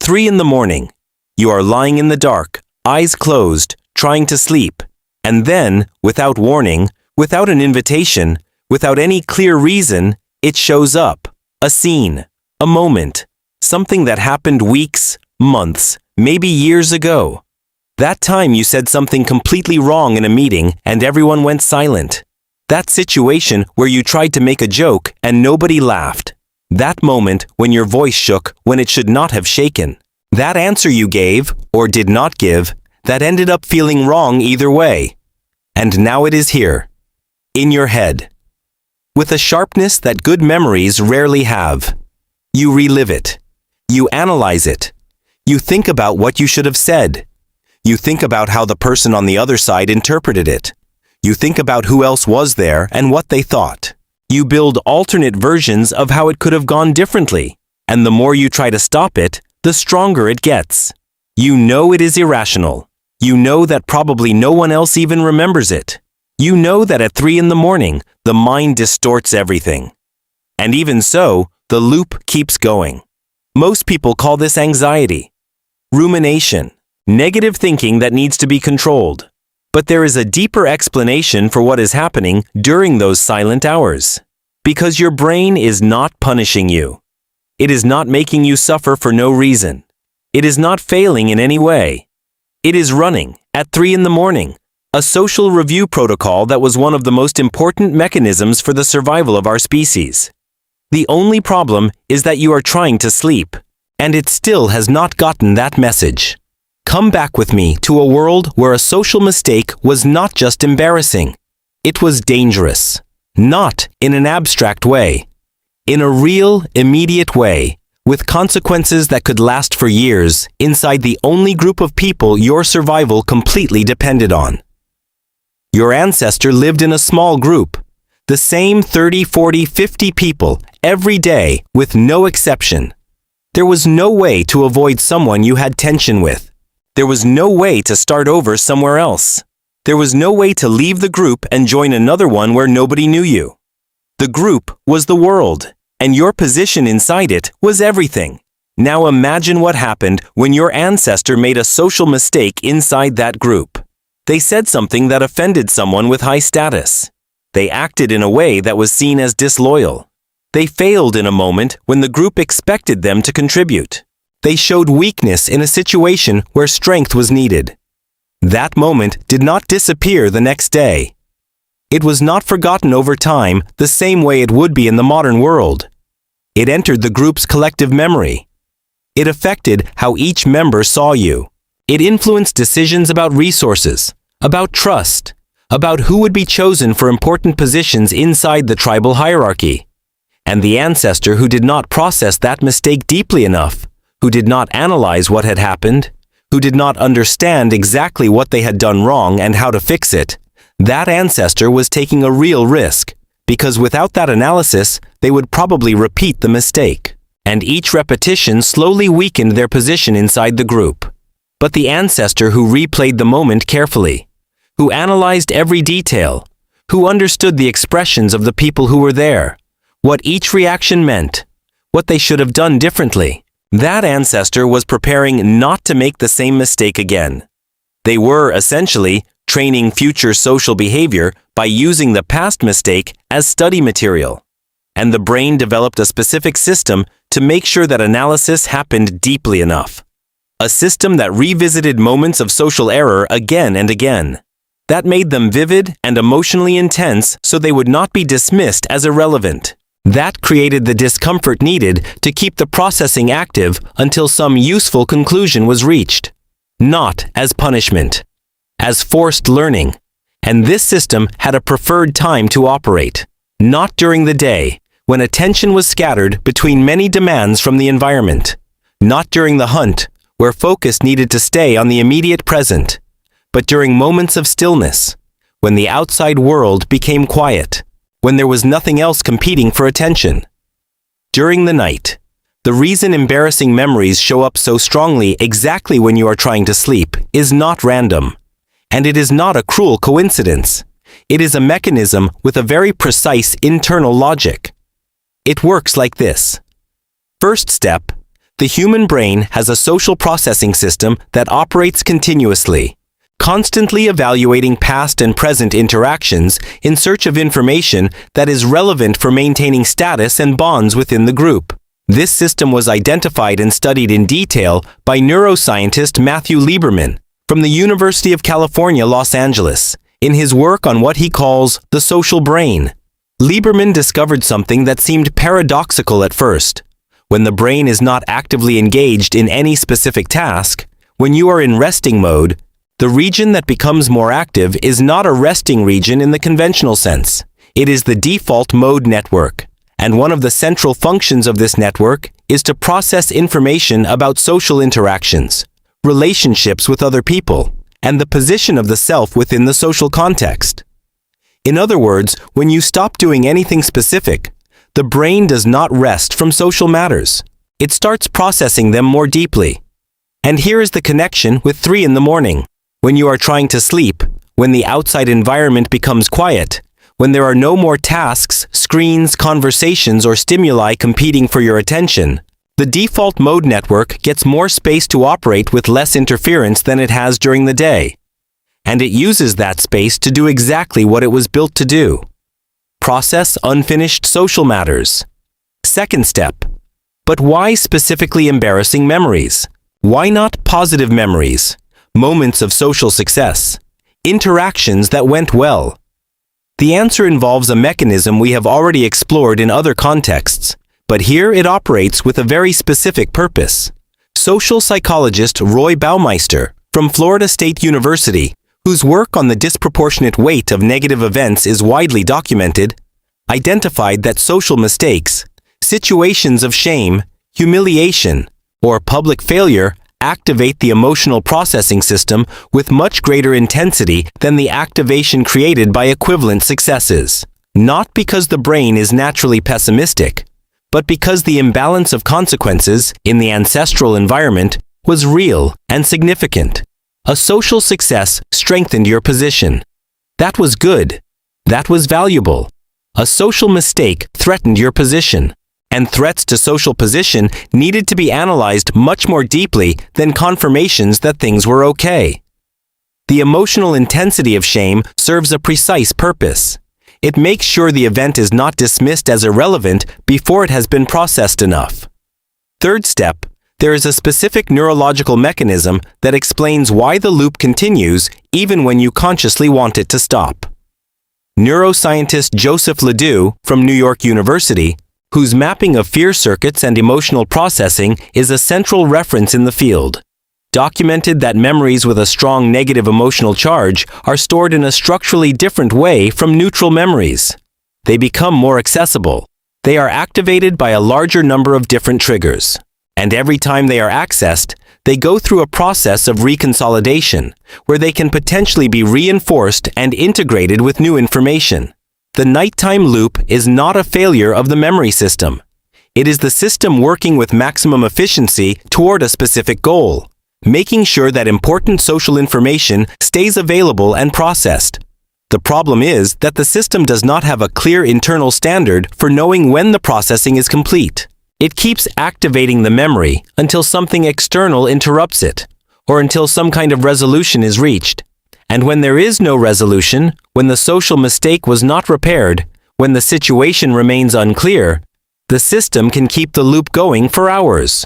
3 in the morning. You are lying in the dark, eyes closed, trying to sleep. And then, without warning, without an invitation, without any clear reason, it shows up. A scene, a moment, something that happened weeks, months, maybe years ago. That time you said something completely wrong in a meeting and everyone went silent. That situation where you tried to make a joke and nobody laughed. That moment when your voice shook when it should not have shaken. That answer you gave, or did not give, that ended up feeling wrong either way. And now it is here. In your head. With a sharpness that good memories rarely have. You relive it. You analyze it. You think about what you should have said. You think about how the person on the other side interpreted it. You think about who else was there and what they thought. You build alternate versions of how it could have gone differently. And the more you try to stop it, the stronger it gets. You know it is irrational. You know that probably no one else even remembers it. You know that at 3 in the morning, the mind distorts everything. And even so, the loop keeps going. Most people call this anxiety. Rumination. Negative thinking that needs to be controlled. But there is a deeper explanation for what is happening during those silent hours. Because your brain is not punishing you. It is not making you suffer for no reason. It is not failing in any way. It is running, at 3 in the morning, a social review protocol that was one of the most important mechanisms for the survival of our species. The only problem is that you are trying to sleep, and it still has not gotten that message. Come back with me to a world where a social mistake was not just embarrassing. It was dangerous. Not in an abstract way. In a real, immediate way, with consequences that could last for years inside the only group of people your survival completely depended on. Your ancestor lived in a small group, the same 30, 40, 50 people every day with no exception. There was no way to avoid someone you had tension with. There was no way to start over somewhere else. There was no way to leave the group and join another one where nobody knew you. The group was the world, and your position inside it was everything. Now imagine what happened when your ancestor made a social mistake inside that group. They said something that offended someone with high status. They acted in a way that was seen as disloyal. They failed in a moment when the group expected them to contribute. They showed weakness in a situation where strength was needed. That moment did not disappear the next day. It was not forgotten over time the same way it would be in the modern world. It entered the group's collective memory. It affected how each member saw you. It influenced decisions about resources, about trust, about who would be chosen for important positions inside the tribal hierarchy. And the ancestor who did not process that mistake deeply enough, who did not analyze what had happened, who did not understand exactly what they had done wrong and how to fix it, that ancestor was taking a real risk, because without that analysis, they would probably repeat the mistake. And each repetition slowly weakened their position inside the group. But the ancestor who replayed the moment carefully, who analyzed every detail, who understood the expressions of the people who were there, what each reaction meant, what they should have done differently, that ancestor was preparing not to make the same mistake again. They were, essentially, training future social behavior by using the past mistake as study material. And the brain developed a specific system to make sure that analysis happened deeply enough. A system that revisited moments of social error again and again. That made them vivid and emotionally intense so they would not be dismissed as irrelevant. That created the discomfort needed to keep the processing active until some useful conclusion was reached. Not as punishment, as forced learning. And this system had a preferred time to operate. Not during the day, when attention was scattered between many demands from the environment. Not during the hunt, where focus needed to stay on the immediate present. But during moments of stillness, when the outside world became quiet. When there was nothing else competing for attention. During the night, the reason embarrassing memories show up so strongly exactly when you are trying to sleep is not random. And it is not a cruel coincidence. It is a mechanism with a very precise internal logic. It works like this. First step, The human brain has a social processing system that operates continuously, constantly evaluating past and present interactions in search of information that is relevant for maintaining status and bonds within the group. This system was identified and studied in detail by neuroscientist Matthew Lieberman from the University of California, Los Angeles, in his work on what he calls the social brain. Lieberman discovered something that seemed paradoxical at first. When the brain is not actively engaged in any specific task, when you are in resting mode, the region that becomes more active is not a resting region in the conventional sense. It is the default mode network, and one of the central functions of this network is to process information about social interactions, relationships with other people, and the position of the self within the social context. In other words, when you stop doing anything specific, the brain does not rest from social matters. It starts processing them more deeply. And here is the connection with 3 in the morning. When you are trying to sleep, when the outside environment becomes quiet, when there are no more tasks, screens, conversations, or stimuli competing for your attention, the default mode network gets more space to operate with less interference than it has during the day. And it uses that space to do exactly what it was built to do: process unfinished social matters. Second step. But why specifically embarrassing memories? Why not positive memories, moments of social success, interactions that went well? The answer involves a mechanism we have already explored in other contexts, but here it operates with a very specific purpose. Social psychologist Roy Baumeister from Florida State University, whose work on the disproportionate weight of negative events is widely documented, identified that social mistakes, situations of shame, humiliation, or public failure activate the emotional processing system with much greater intensity than the activation created by equivalent successes. Not because the brain is naturally pessimistic, but because the imbalance of consequences in the ancestral environment was real and significant. A social success strengthened your position. That was good. That was valuable. A social mistake threatened your position. And threats to social position needed to be analyzed much more deeply than confirmations that things were okay. The emotional intensity of shame serves a precise purpose. It makes sure the event is not dismissed as irrelevant before it has been processed enough. Third step, there is a specific neurological mechanism that explains why the loop continues even when you consciously want it to stop. Neuroscientist Joseph Ledoux from New York University, whose mapping of fear circuits and emotional processing is a central reference in the field, documented that memories with a strong negative emotional charge are stored in a structurally different way from neutral memories. They become more accessible. They are activated by a larger number of different triggers. And every time they are accessed, they go through a process of reconsolidation, where they can potentially be reinforced and integrated with new information. The nighttime loop is not a failure of the memory system. It is the system working with maximum efficiency toward a specific goal, making sure that important social information stays available and processed. The problem is that the system does not have a clear internal standard for knowing when the processing is complete. It keeps activating the memory until something external interrupts it, or until some kind of resolution is reached. And when there is no resolution, when the social mistake was not repaired, when the situation remains unclear, the system can keep the loop going for hours,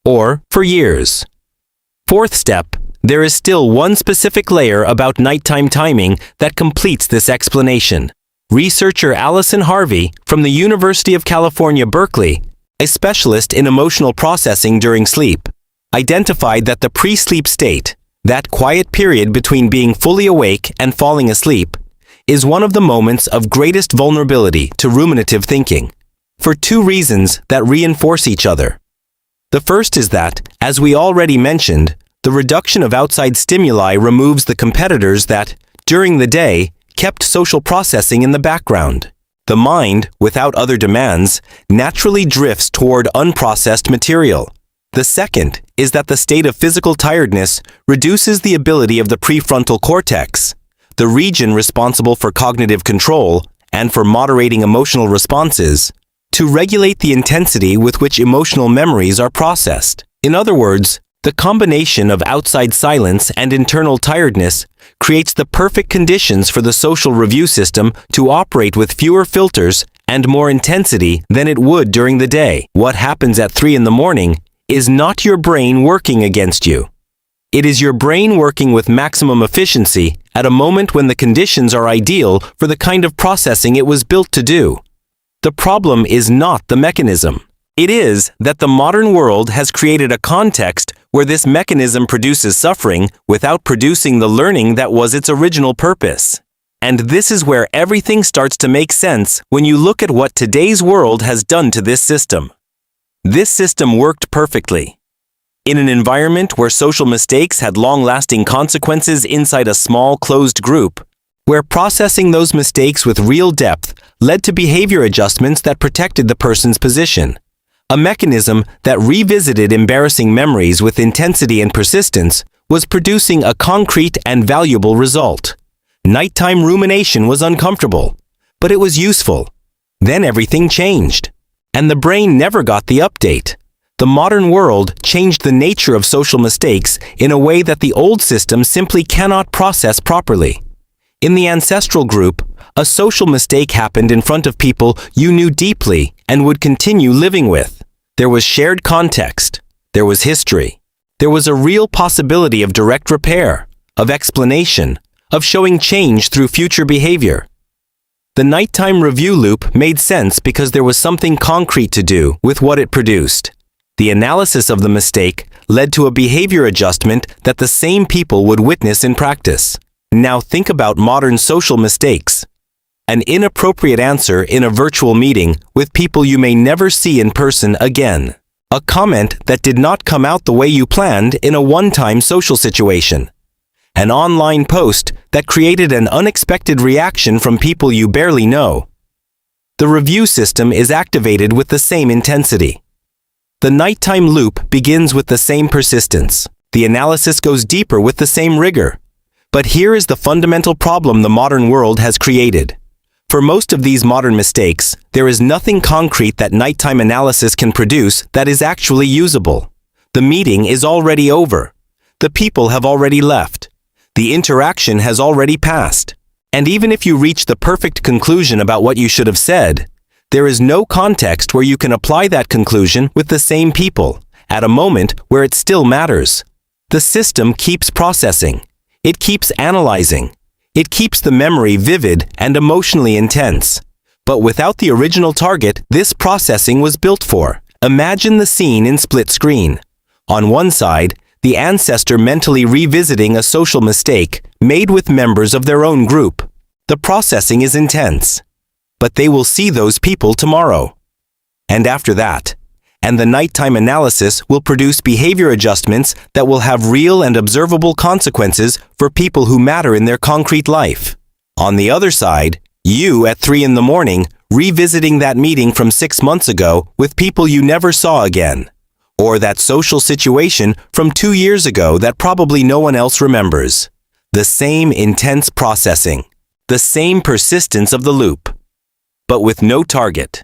or for years. Fourth step, there is still one specific layer about nighttime timing that completes this explanation. Researcher Allison Harvey from the University of California, Berkeley, a specialist in emotional processing during sleep, identified that the pre-sleep state, that quiet period between being fully awake and falling asleep, is one of the moments of greatest vulnerability to ruminative thinking, for 2 reasons that reinforce each other. The first is that, as we already mentioned, the reduction of outside stimuli removes the competitors that, during the day, kept social processing in the background. The mind, without other demands, naturally drifts toward unprocessed material. The second is that the state of physical tiredness reduces the ability of the prefrontal cortex, the region responsible for cognitive control and for moderating emotional responses, to regulate the intensity with which emotional memories are processed. In other words, the combination of outside silence and internal tiredness creates the perfect conditions for the social review system to operate with fewer filters and more intensity than it would during the day. What happens at 3 in the morning is not your brain working against you. It is your brain working with maximum efficiency at a moment when the conditions are ideal for the kind of processing it was built to do. The problem is not the mechanism. It is that the modern world has created a context where this mechanism produces suffering without producing the learning that was its original purpose. And this is where everything starts to make sense when you look at what today's world has done to this system. This system worked perfectly. In an environment where social mistakes had long-lasting consequences inside a small, closed group, where processing those mistakes with real depth led to behavior adjustments that protected the person's position. A mechanism that revisited embarrassing memories with intensity and persistence was producing a concrete and valuable result. Nighttime rumination was uncomfortable, but it was useful. Then everything changed, and the brain never got the update. The modern world changed the nature of social mistakes in a way that the old system simply cannot process properly. In the Ancestral group, a social mistake happened in front of people you knew deeply and would continue living with. There was shared context. There was history. There was a real possibility of direct repair, of explanation, of showing change through future behavior. The nighttime review loop made sense because there was something concrete to do with what it produced. The analysis of the mistake led to a behavior adjustment that the same people would witness in practice. Now think about modern social mistakes. An inappropriate answer in a virtual meeting with people you may never see in person again. A comment that did not come out the way you planned in a one-time social situation. An online post that created an unexpected reaction from people you barely know. The review system is activated with the same intensity. The nighttime loop begins with the same persistence. The analysis goes deeper with the same rigor. But here is the fundamental problem the modern world has created. For most of these modern mistakes, there is nothing concrete that nighttime analysis can produce that is actually usable. The meeting is already over. The people have already left. The interaction has already passed. And even if you reach the perfect conclusion about what you should have said, there is no context where you can apply that conclusion with the same people, at a moment where it still matters. The system keeps processing. It keeps analyzing. It keeps the memory vivid and emotionally intense. But without the original target this processing was built for. Imagine the scene in split screen. On one side, the ancestor mentally revisiting a social mistake made with members of their own group. The processing is intense. But they will see those people tomorrow. And after that. And the nighttime analysis will produce behavior adjustments that will have real and observable consequences for people who matter in their concrete life. On the other side, you at 3 in the morning revisiting that meeting from 6 months ago with people you never saw again. Or that social situation from 2 years ago that probably no one else remembers. The same intense processing. The same persistence of the loop. But with no target.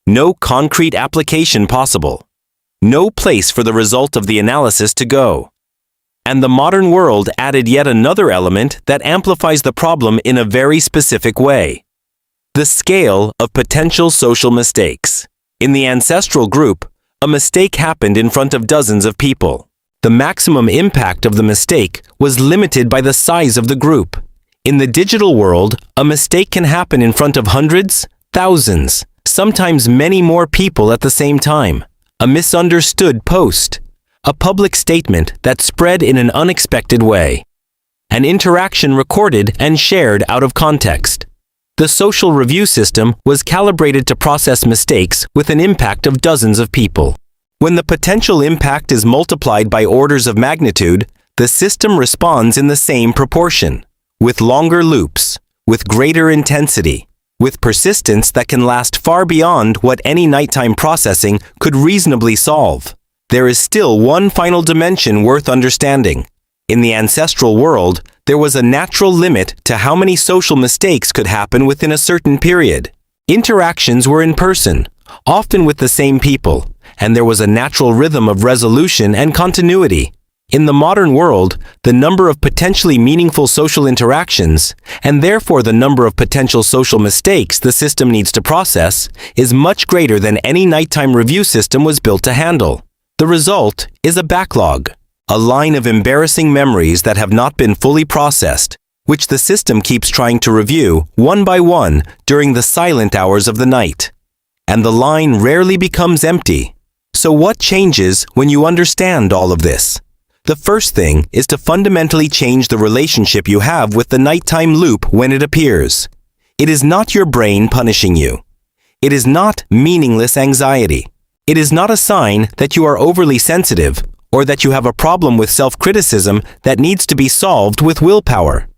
No concrete application possible. No place for the result of the analysis to go. And the modern world added yet another element that amplifies the problem in a very specific way. The scale of potential social mistakes. In the Ancestral group, a mistake happened in front of dozens of people. The maximum impact of the mistake was limited by the size of the group. In the digital world, a mistake can happen in front of hundreds, thousands, sometimes many more people at the same time. A misunderstood post. A public statement that spread in an unexpected way. An interaction recorded and shared out of context. The social review system was calibrated to process mistakes with an impact of dozens of people. When the potential impact is multiplied by orders of magnitude, the system responds in the same proportion. With longer loops, with greater intensity, with persistence that can last far beyond what any nighttime processing could reasonably solve. There is still one final dimension worth understanding. In the ancestral world, there was a natural limit to how many social mistakes could happen within a certain period. Interactions were in person, often with the same people, and there was a natural rhythm of resolution and continuity. In the modern world, the number of potentially meaningful social interactions, and therefore the number of potential social mistakes the system needs to process, is much greater than any nighttime review system was built to handle. The result is a backlog, a line of embarrassing memories that have not been fully processed, which the system keeps trying to review one by one during the silent hours of the night. And the line rarely becomes empty. So what changes when you understand all of this? The first thing is to fundamentally change the relationship you have with the nighttime loop when it appears. It is not your brain punishing you. It is not meaningless anxiety. It is not a sign that you are overly sensitive or that you have a problem with self-criticism that needs to be solved with willpower.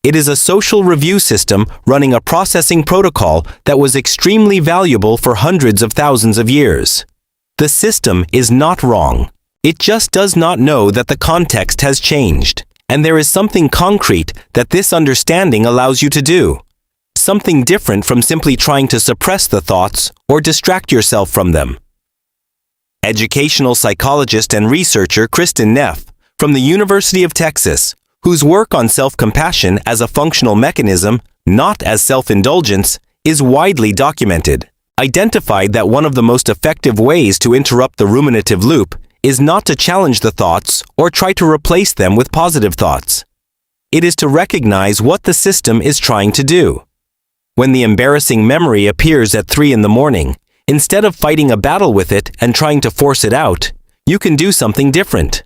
It is a social review system running a processing protocol that was extremely valuable for hundreds of thousands of years. The system is not wrong. It just does not know that the context has changed, and there is something concrete that this understanding allows you to do. Something different from simply trying to suppress the thoughts or distract yourself from them. Educational psychologist and researcher Kristin Neff from the University of Texas, whose work on self-compassion as a functional mechanism, not as self-indulgence, is widely documented, identified that one of the most effective ways to interrupt the ruminative loop is not to challenge the thoughts or try to replace them with positive thoughts. It is to recognize what the system is trying to do. When the embarrassing memory appears at 3 in the morning, instead of fighting a battle with it and trying to force it out, you can do something different.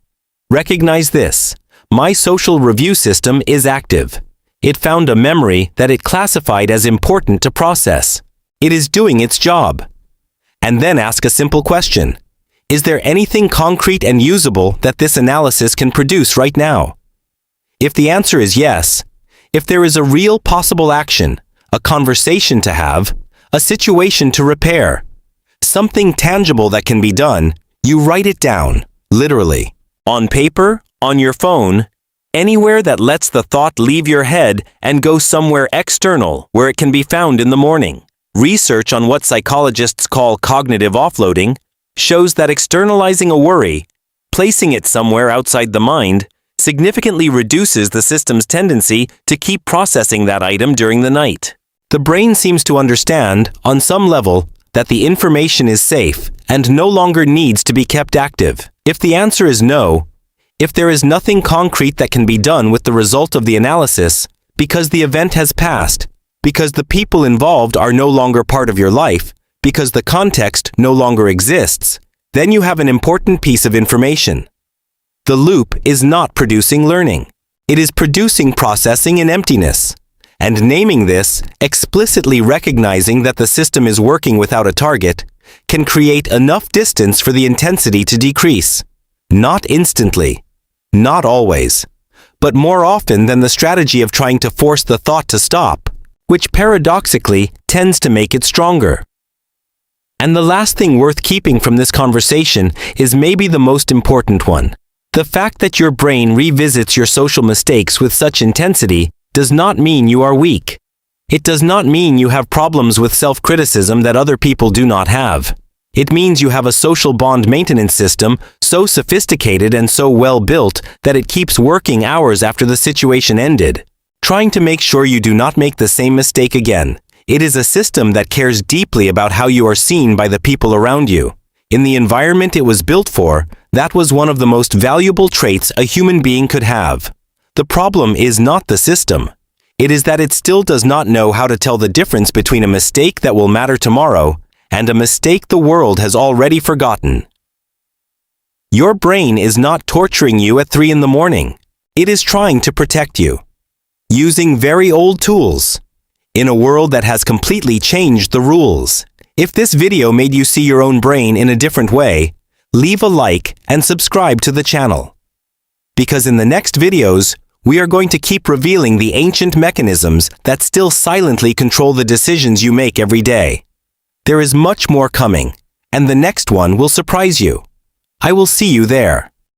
Recognize this. My social review system is active. It found a memory that it classified as important to process. It is doing its job. And then ask a simple question. Is there anything concrete and usable that this analysis can produce right now? If the answer is yes, if there is a real possible action, a conversation to have, a situation to repair, something tangible that can be done, you write it down, literally, on paper, on your phone, anywhere that lets the thought leave your head and go somewhere external where it can be found in the morning. Research on what psychologists call cognitive offloading shows that externalizing a worry, placing it somewhere outside the mind, significantly reduces the system's tendency to keep processing that item during the night. The brain seems to understand, on some level, that the information is safe and no longer needs to be kept active. If the answer is no, if there is nothing concrete that can be done with the result of the analysis, because the event has passed, because the people involved are no longer part of your life, because the context no longer exists, then you have an important piece of information. The loop is not producing learning. It is producing processing in emptiness. And naming this, explicitly recognizing that the system is working without a target, can create enough distance for the intensity to decrease. Not instantly. Not always. But more often than the strategy of trying to force the thought to stop, which paradoxically tends to make it stronger. And the last thing worth keeping from this conversation is maybe the most important one. The fact that your brain revisits your social mistakes with such intensity does not mean you are weak. It does not mean you have problems with self-criticism that other people do not have. It means you have a social bond maintenance system so sophisticated and so well built that it keeps working hours after the situation ended, trying to make sure you do not make the same mistake again. It is a system that cares deeply about how you are seen by the people around you. In the environment it was built for, that was one of the most valuable traits a human being could have. The problem is not the system. It is that it still does not know how to tell the difference between a mistake that will matter tomorrow and a mistake the world has already forgotten. Your brain is not torturing you at 3 in the morning. It is trying to protect you. Using very old tools. In a world that has completely changed the rules. If this video made you see your own brain in a different way, leave a like and subscribe to the channel. Because in the next videos, we are going to keep revealing the ancient mechanisms that still silently control the decisions you make every day. There is much more coming, and the next one will surprise you. I will see you there.